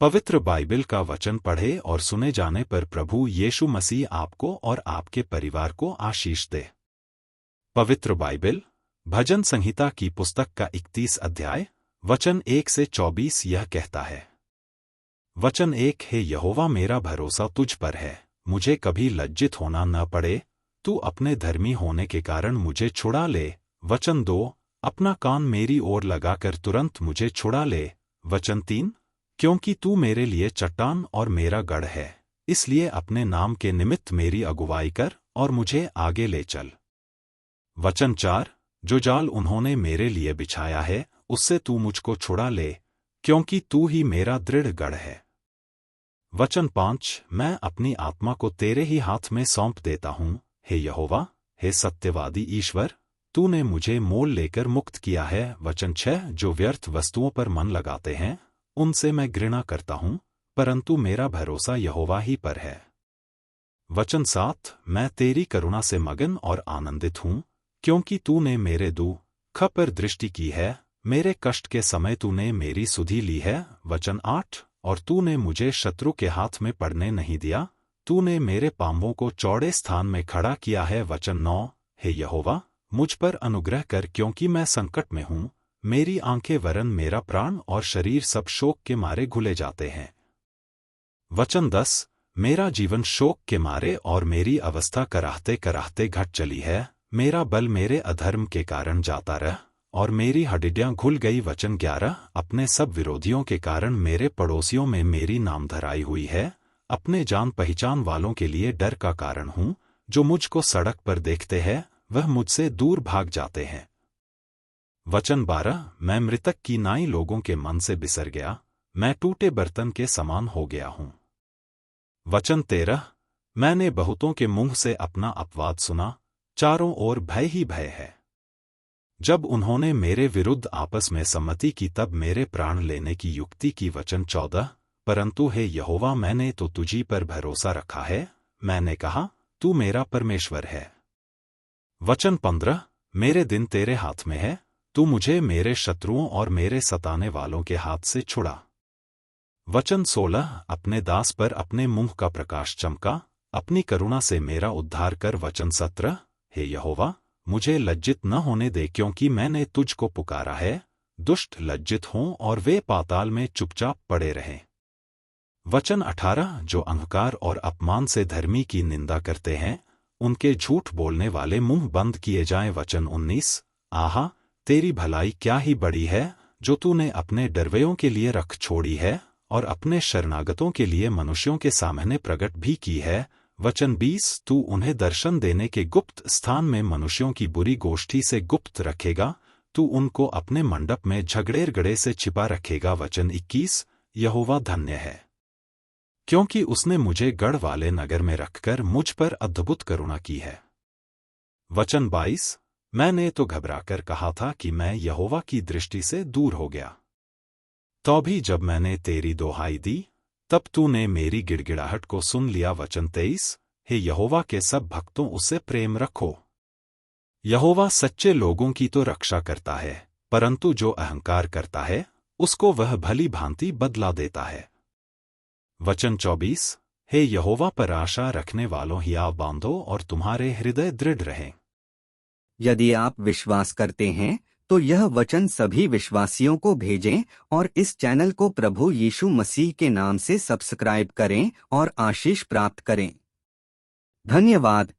पवित्र बाइबल का वचन पढ़े और सुने जाने पर प्रभु यीशु मसीह आपको और आपके परिवार को आशीष दे। पवित्र बाइबल भजन संहिता की पुस्तक का 31 अध्याय वचन 1 से 24 यह कहता है। वचन 1 है यहोवा मेरा भरोसा तुझ पर है, मुझे कभी लज्जित होना न पड़े, तू अपने धर्मी होने के कारण मुझे छुड़ा ले। वचन 2 अपना कान मेरी ओर लगाकर तुरंत मुझे छुड़ा ले। वचन 3 क्योंकि तू मेरे लिए चट्टान और मेरा गढ़ है, इसलिए अपने नाम के निमित्त मेरी अगुवाई कर और मुझे आगे ले चल। वचन 4 जो जाल उन्होंने मेरे लिए बिछाया है उससे तू मुझको छुड़ा ले, क्योंकि तू ही मेरा दृढ़ गढ़ है। वचन 5 मैं अपनी आत्मा को तेरे ही हाथ में सौंप देता हूँ, हे यहोवा, हे सत्यवादी ईश्वर, तूने मुझे मोल लेकर मुक्त किया है। वचन 6 जो व्यर्थ वस्तुओं पर मन लगाते हैं उनसे मैं घृणा करता हूँ, परंतु मेरा भरोसा यहोवा ही पर है। वचन 7 मैं तेरी करुणा से मगन और आनंदित हूँ, क्योंकि तूने मेरे दुख पर दृष्टि की है, मेरे कष्ट के समय तूने मेरी सुधि ली है। वचन 8 और तूने मुझे शत्रु के हाथ में पड़ने नहीं दिया, तूने मेरे पांवों को चौड़े स्थान में खड़ा किया है। वचन 9 हे यहोवा, मुझ पर अनुग्रह कर, क्योंकि मैं संकट में हूँ, मेरी आंखें वरन मेरा प्राण और शरीर सब शोक के मारे घुले जाते हैं। वचन 10 मेरा जीवन शोक के मारे और मेरी अवस्था कराहते कराहते घट चली है, मेरा बल मेरे अधर्म के कारण जाता रह और मेरी हड्डियां घुल गई। वचन 11 अपने सब विरोधियों के कारण मेरे पड़ोसियों में मेरी नामधराई हुई है, अपने जान पहचान वालों के लिए डर का कारण हूँ, जो मुझको सड़क पर देखते हैं वह मुझसे दूर भाग जाते हैं। वचन 12 मैं मृतक की नाई लोगों के मन से बिसर गया, मैं टूटे बर्तन के समान हो गया हूँ। वचन 13 मैंने बहुतों के मुंह से अपना अपवाद सुना, चारों ओर भय ही भय है। जब उन्होंने मेरे विरुद्ध आपस में सम्मति की तब मेरे प्राण लेने की युक्ति की। वचन 14 परंतु हे यहोवा, मैंने तो तुझी पर भरोसा रखा है, मैंने कहा तू मेरा परमेश्वर है। वचन 15 मेरे दिन तेरे हाथ में है, तू मुझे मेरे शत्रुओं और मेरे सताने वालों के हाथ से छुड़ा। वचन 16 अपने दास पर अपने मुंह का प्रकाश चमका, अपनी करुणा से मेरा उद्धार कर। वचन 17 हे यहोवा, मुझे लज्जित न होने दे, क्योंकि मैंने तुझको पुकारा है, दुष्ट लज्जित हों और वे पाताल में चुपचाप पड़े रहें। वचन 18 जो अहंकार और अपमान से धर्मी की निंदा करते हैं उनके झूठ बोलने वाले मुंह बंद किए जाएं। वचन 19 आहा, तेरी भलाई क्या ही बड़ी है, जो तूने अपने डरवैयों के लिए रख छोड़ी है और अपने शरणागतों के लिए मनुष्यों के सामने प्रकट भी की है। वचन 20 तू उन्हें दर्शन देने के गुप्त स्थान में मनुष्यों की बुरी गोष्ठी से गुप्त रखेगा, तू उनको अपने मंडप में झगड़े से छिपा रखेगा। वचन 21 यहोवा धन्य है, क्योंकि उसने मुझे गढ़ वाले नगर में रखकर मुझ पर अद्भुत करुणा की है। वचन 22 मैंने तो घबराकर कहा था कि मैं यहोवा की दृष्टि से दूर हो गया, तो भी जब मैंने तेरी दोहाई दी तब तूने मेरी गिड़गिड़ाहट को सुन लिया। वचन 23 हे यहोवा के सब भक्तों उससे प्रेम रखो। यहोवा सच्चे लोगों की तो रक्षा करता है, परंतु जो अहंकार करता है उसको वह भली भांति बदला देता है। वचन 24 हे यहोवा पर आशा रखने वालों हियाव बांधो और तुम्हारे हृदय दृढ़ रहें। यदि आप विश्वास करते हैं तो यह वचन सभी विश्वासियों को भेजें और इस चैनल को प्रभु यीशु मसीह के नाम से सब्सक्राइब करें और आशीष प्राप्त करें। धन्यवाद।